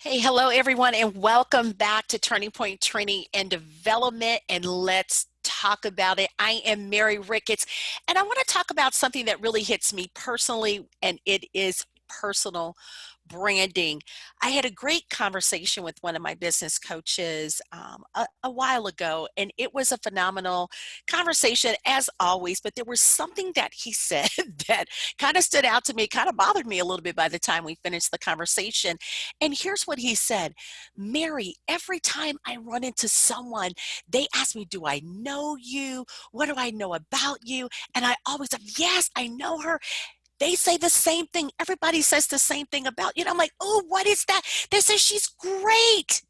Hey, hello everyone, and welcome back to Turning Point Training and Development. And let's talk about it. I am Mary Ricketts, and I want to talk about something that really hits me personally, and it is personal branding. I had a great conversation with one of my business coaches a while ago, and it was a phenomenal conversation as always. But there was something that he said that kind of stood out to me, kind of bothered me a little bit by the time we finished the conversation. And here's what he said: Mary, every time I run into someone, they ask me, do I know you? What do I know about you? And I always say, yes, I know her. They say the same thing. Everybody says the same thing about you. And I'm like, oh, what is that? They say she's great.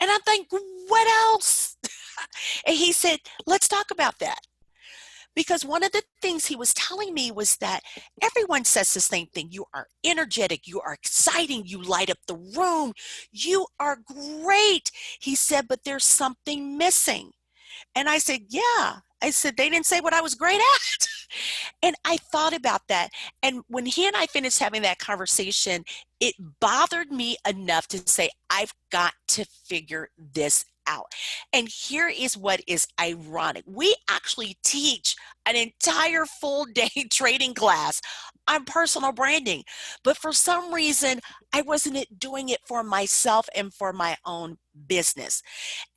And I'm thinking, what else? And he said, let's talk about that. Because one of the things he was telling me was that everyone says the same thing. You are energetic, you are exciting, you light up the room, you are great. He said, but there's something missing. And I said, yeah. I said, they didn't say what I was great at. And I thought about that. And when he and I finished having that conversation, it bothered me enough to say, I've got to figure this out. And here is what is ironic. We actually teach an entire full day trading class on personal branding. But for some reason, I wasn't doing it for myself and for my own business.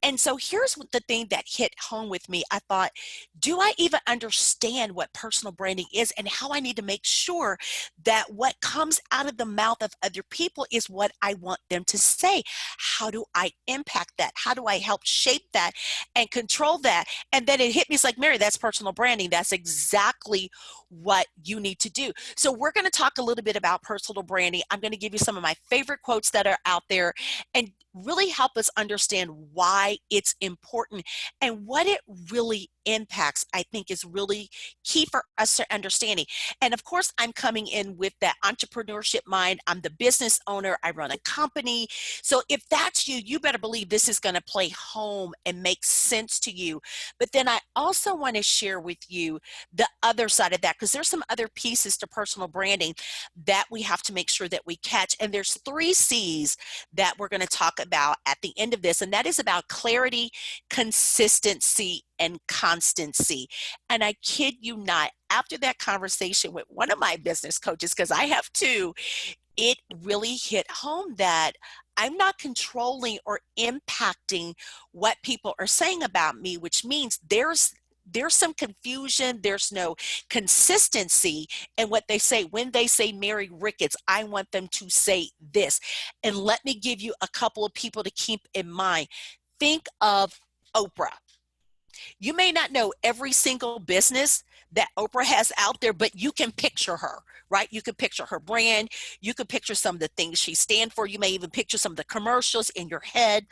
And so here's the thing that hit home with me. I thought, do I even understand what personal branding is and how I need to make sure that what comes out of the mouth of other people is what I want them to say? How do I impact that? How do I help shape that and control that? And then it hit me, it's like, Mary, that's personal branding. That's exactly what you need to do. So we're going to talk a little bit about personal branding. I'm going to give you some of my favorite quotes that are out there and really help us understand why it's important and what it really impacts. I think is really key for us to understanding. And of course, I'm coming in with that entrepreneurship mind. I'm the business owner. I run a company. So if that's you, you better believe this is going to play home and make sense to you. But then I also want to share with you the other side of that, because there's some other pieces to personal branding that we have to make sure that we catch. And there's 3 C's that we're going to talk about at the end of this, and that is about clarity, consistency, and constancy. And I kid you not, after that conversation with one of my business coaches, because I have 2, it really hit home that I'm not controlling or impacting what people are saying about me, which means there's some confusion, there's no consistency in what they say. When they say Mary Ricketts, I want them to say this. And let me give you a couple of people to keep in mind. Think of Oprah. You may not know every single business that Oprah has out there, but you can picture her, right? You can picture her brand. You can picture some of the things she stands for. You may even picture some of the commercials in your head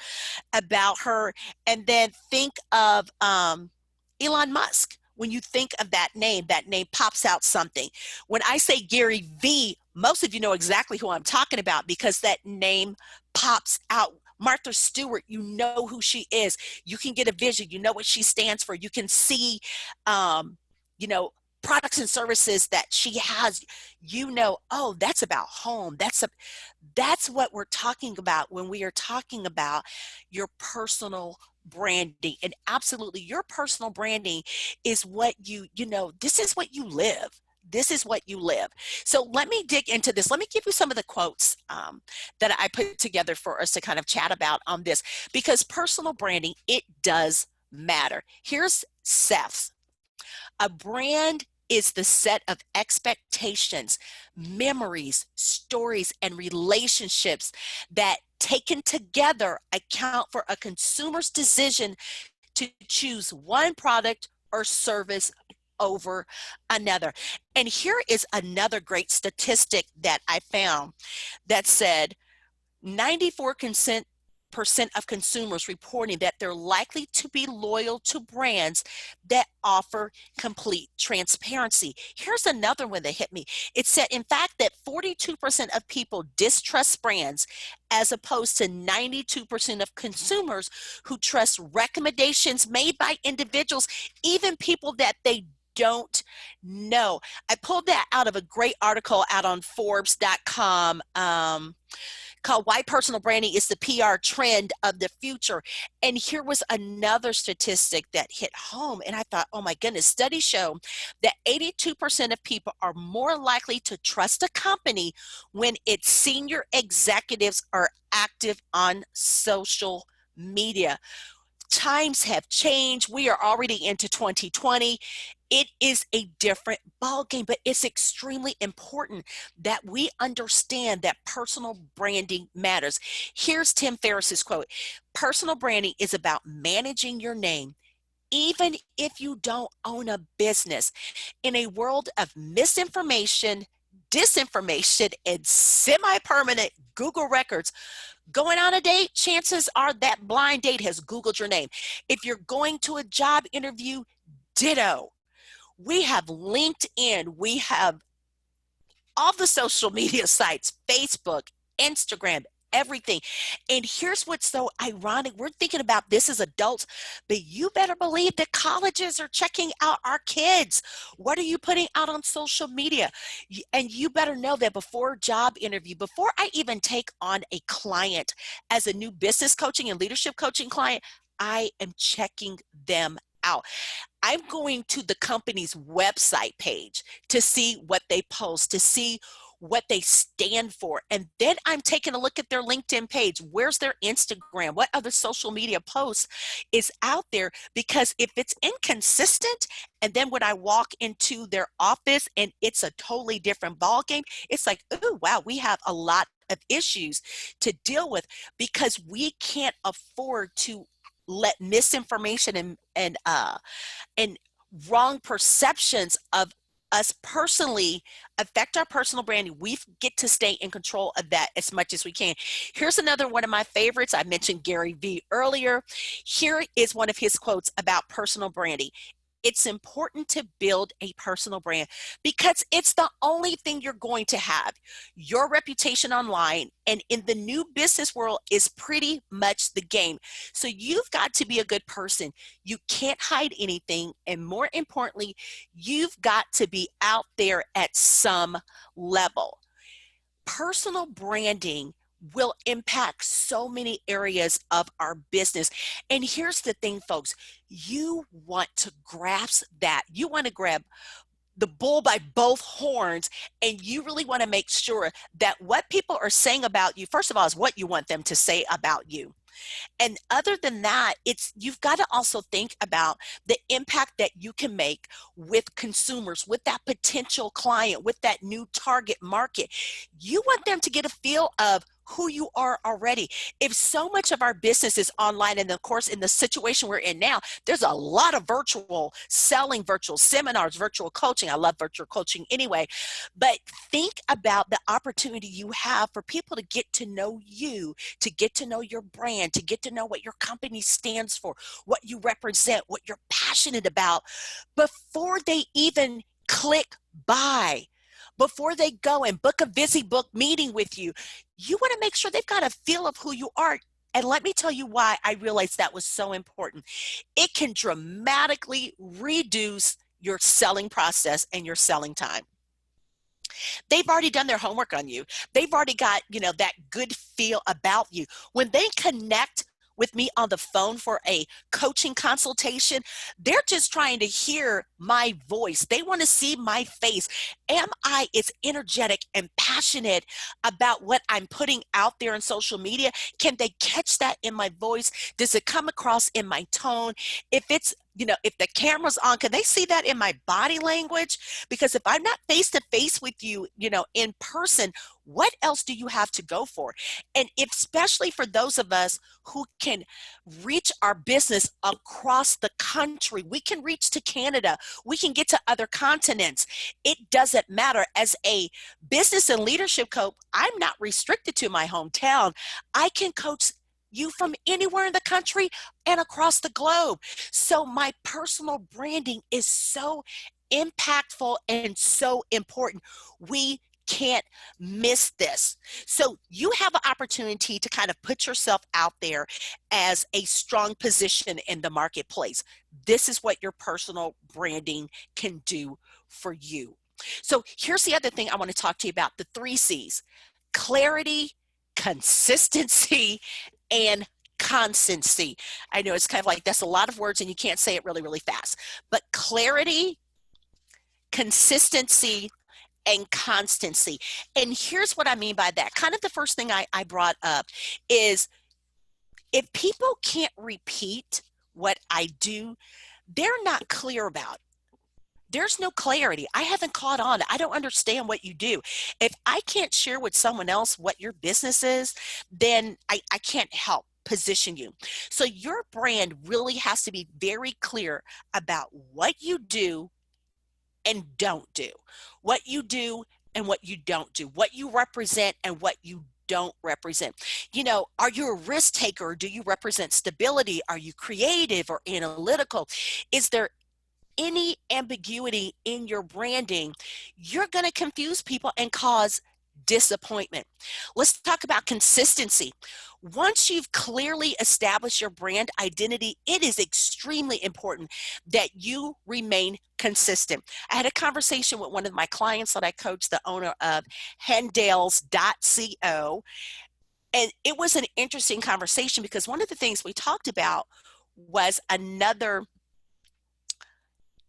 about her. And then think of Elon Musk. When you think of that name pops out something. When I say Gary V, most of you know exactly who I'm talking about because that name pops out. Martha Stewart, you know who she is. You can get a vision. You know what she stands for. You can see, um, you know, products and services that she has. You know, oh, that's about home. That's what we're talking about when we are talking about your personal branding. And absolutely, your personal branding is what this is what you live. This is what you live. So let me dig into this. Let me give you some of the quotes that I put together for us to kind of chat about on this, because personal branding, it does matter. Here's Seth's. A brand is the set of expectations, memories, stories, and relationships that taken together account for a consumer's decision to choose one product or service over another. And here is another great statistic that I found that said 94% of consumers reporting that they're likely to be loyal to brands that offer complete transparency. Here's another one that hit me. It said, in fact, that 42% of people distrust brands as opposed to 92% of consumers who trust recommendations made by individuals, even people that they don't know. I pulled that out of a great article out on Forbes.com. Called Why Personal Branding is the PR Trend of the Future. And here was another statistic that hit home. And I thought, oh my goodness, studies show that 82% of people are more likely to trust a company when its senior executives are active on social media. Times have changed. We are already into 2020. It is a different ballgame, but it's extremely important that we understand that personal branding matters. Here's Tim Ferriss's quote: personal branding is about managing your name, even if you don't own a business. In a world of misinformation, disinformation, and semi-permanent Google records, going on a date, chances are that blind date has Googled your name. If you're going to a job interview, ditto. We have LinkedIn, we have all the social media sites, Facebook, Instagram, everything. And here's what's so ironic. We're thinking about this as adults, but you better believe that colleges are checking out our kids. What are you putting out on social media? And you better know that before job interview, before I even take on a client as a new business coaching and leadership coaching client, I am checking them out. I'm going to the company's website page to see what they post, to see what they stand for. And then I'm taking a look at their LinkedIn page. Where's their Instagram? What other social media posts is out there? Because if it's inconsistent, and then when I walk into their office and it's a totally different ballgame, it's like, oh, wow, we have a lot of issues to deal with, because we can't afford to let misinformation and wrong perceptions of us personally affect our personal branding. We get to stay in control of that as much as we can. Here's another one of my favorites. I mentioned Gary Vee earlier. Here is one of his quotes about personal branding. It's important to build a personal brand because it's the only thing you're going to have. Your reputation online and in the new business world is pretty much the game. So you've got to be a good person. You can't hide anything. And more importantly, you've got to be out there at some level. Personal branding will impact so many areas of our business. And here's the thing, folks, you want to grasp that. You want to grab the bull by both horns, and you really want to make sure that what people are saying about you, first of all, is what you want them to say about you. And other than that, it's you've got to also think about the impact that you can make with consumers, with that potential client, with that new target market. You want them to get a feel of who you are already. If so much of our business is online, and of course in the situation we're in now, there's a lot of virtual selling, virtual seminars, virtual coaching. I love virtual coaching anyway, but think about the opportunity you have for people to get to know you, to get to know your brand, to get to know what your company stands for, what you represent, what you're passionate about, before they even click buy, before they go and book a VisiBook meeting with you. You want to make sure they've got a feel of who you are. And let me tell you why I realized that was so important. It can dramatically reduce your selling process and your selling time. They've already done their homework on you. They've already got, that good feel about you. When they connect with me on the phone for a coaching consultation, they're just trying to hear my voice. They want to see my face. Am I as energetic and passionate about what I'm putting out there in social media? Can they catch that in my voice? Does it come across in my tone? If it's if the camera's on, can they see that in my body language? Because if I'm not face to face with you, in person, what else do you have to go for? And especially for those of us who can reach our business across the country, we can reach to Canada, we can get to other continents. It doesn't matter. As a business and leadership coach, I'm not restricted to my hometown. I can coach you from anywhere in the country and across the globe. So my personal branding is so impactful and so important. We can't miss this. So you have an opportunity to kind of put yourself out there as a strong position in the marketplace. This is what your personal branding can do for you. So here's the other thing I want to talk to you about, the 3 C's: clarity, consistency, and constancy. I know it's kind of like that's a lot of words and you can't say it really, really fast, but clarity, consistency, and constancy. And here's what I mean by that. Kind of the first thing I brought up is, if people can't repeat what I do, they're not clear about it. There's no clarity. I haven't caught on. I don't understand what you do. If I can't share with someone else what your business is, then I can't help position you. So your brand really has to be very clear about what you do and don't do, what you do and what you don't do, what you represent and what you don't represent. You know, are you a risk taker? Do you represent stability? Are you creative or analytical? Is there any ambiguity in your branding? You're going to confuse people and cause disappointment. Let's talk about consistency. Once you've clearly established your brand identity, it is extremely important that you remain consistent. I had a conversation with one of my clients that I coach, the owner of Hendales.co, and it was an interesting conversation because one of the things we talked about was another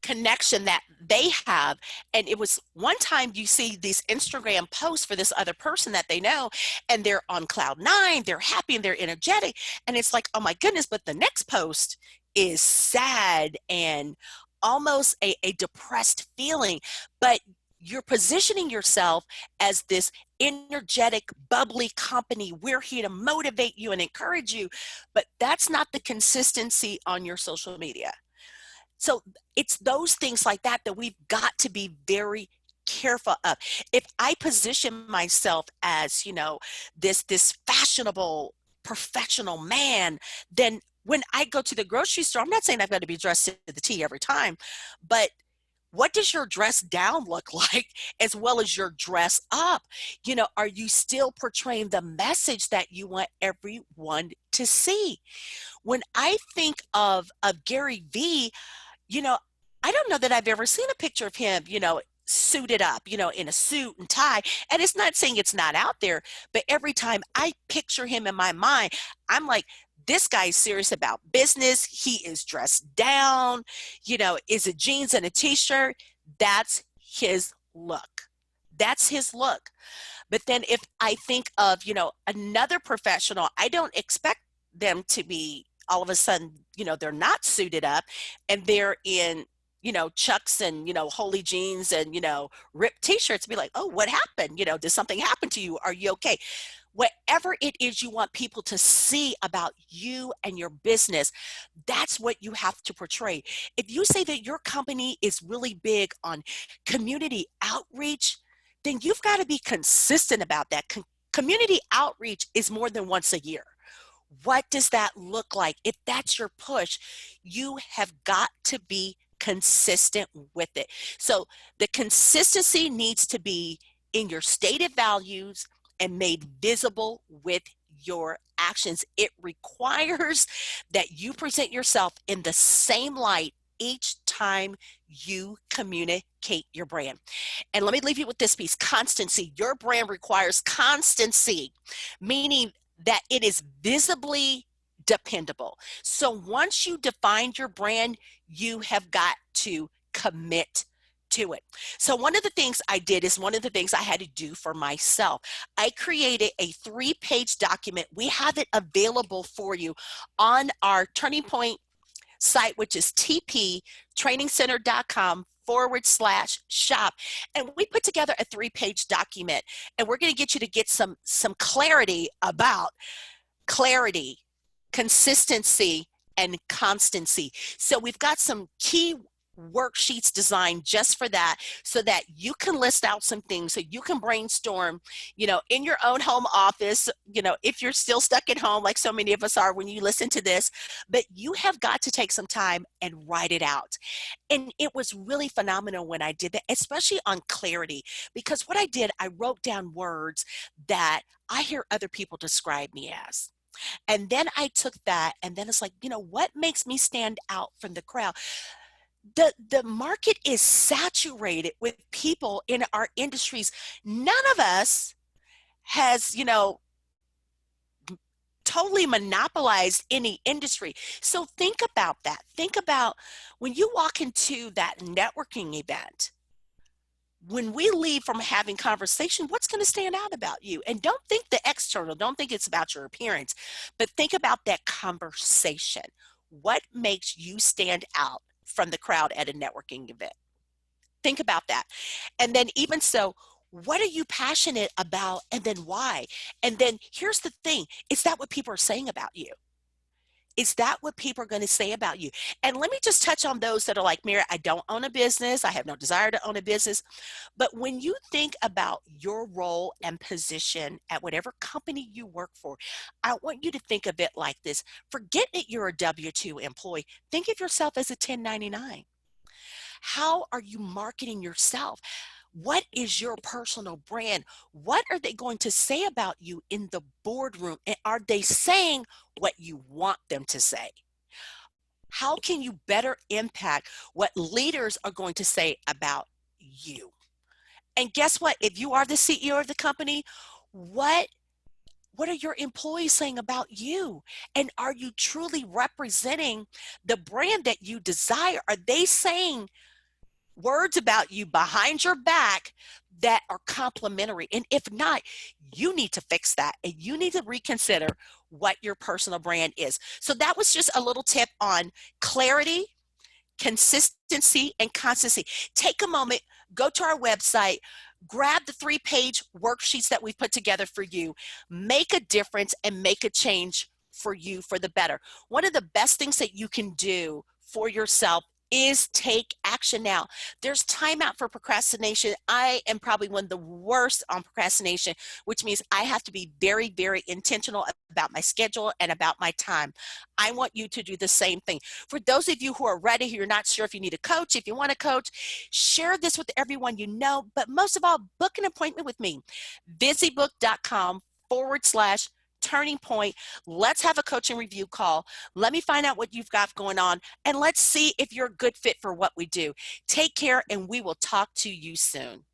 connection that they have. And it was one time you see these Instagram posts for this other person that they know, and they're on cloud nine, they're happy and they're energetic. And it's like, oh my goodness, but the next post is sad and almost a depressed feeling. But you're positioning yourself as this energetic, bubbly company. We're here to motivate you and encourage you, but that's not the consistency on your social media. So it's those things like that that we've got to be very careful of. If I position myself as, you know, this fashionable professional man, then when I go to the grocery store, I'm not saying I've got to be dressed to the T every time, but what does your dress down look like as well as your dress up? You know, are you still portraying the message that you want everyone to see? When I think of Gary Vee, you know, I don't know that I've ever seen a picture of him, you know, suited up, you know, in a suit and tie. And it's not saying it's not out there, but every time I picture him in my mind, I'm like, this guy's serious about business. He is dressed down, you know, is it jeans and a t-shirt? That's his look. That's his look. But then if I think of, you know, another professional, I don't expect them to be all of a sudden, you know, they're not suited up and they're in, you know, chucks and, you know, holy jeans and, you know, ripped t-shirts. Be like, oh, what happened? You know, did something happen to you? Are you okay? Whatever it is you want people to see about you and your business, that's what you have to portray. If you say that your company is really big on community outreach, then you've got to be consistent about that. Community outreach is more than once a year. What does that look like? If that's your push, you have got to be consistent with it. So the consistency needs to be in your stated values and made visible with your actions. It requires that you present yourself in the same light each time you communicate your brand. And let me leave you with this piece: constancy. Your brand requires constancy, meaning that it is visibly dependable. So once you define your brand, you have got to commit to it. So one of the things I did is one of the things I had to do for myself. I created a 3-page document. We have it available for you on our Turning Point site, which is tptrainingcenter.com/shop. And we put together a 3-page document, and we're going to get you to get some clarity about clarity, consistency, and constancy. So we've got some key worksheets designed just for that, so that you can list out some things, so you can brainstorm, in your own home office, if you're still stuck at home like so many of us are when you listen to this. But you have got to take some time and write it out. And it was really phenomenal when I did that, especially on clarity, because what I did, I wrote down words that I hear other people describe me as. And then I took that, and then it's like, what makes me stand out from the crowd? The market is saturated with people in our industries. None of us has, totally monopolized any industry. So think about that. Think about when you walk into that networking event, when we leave from having conversation, what's going to stand out about you? And don't think the external, don't think it's about your appearance, but think about that conversation. What makes you stand out from the crowd at a networking event? Think about that. And then even so, what are you passionate about, and then why? And then here's the thing, is that what people are saying about you? Is that what people are going to say about you? And let me just touch on those that are like, Mary, I don't own a business. I have no desire to own a business. But when you think about your role and position at whatever company you work for, I want you to think of it like this. Forget that you're a W-2 employee. Think of yourself as a 1099. How are you marketing yourself? What is your personal brand? What are they going to say about you in the boardroom? And are they saying what you want them to say? How can you better impact what leaders are going to say about you? And guess what? If you are the CEO of the company, what are your employees saying about you? And are you truly representing the brand that you desire? Are they saying words about you behind your back that are complimentary? And if not, you need to fix that, and you need to reconsider what your personal brand is. So that was just a little tip on clarity, consistency, and constancy. Take a moment, go to our website, grab the 3-page worksheets that we've put together for you, make a difference and make a change for you for the better. One of the best things that you can do for yourself is take action now. There's time out for procrastination. I am probably one of the worst on procrastination, which means I have to be very, very intentional about my schedule and about my time. I want you to do the same thing. For those of you who are ready, who you're not sure if you need a coach, if you want a coach, share this with everyone you know, but most of all, book an appointment with me. busybook.com/turning point. Let's have a coaching review call. Let me find out what you've got going on, and let's see if you're a good fit for what we do. Take care, and we will talk to you soon.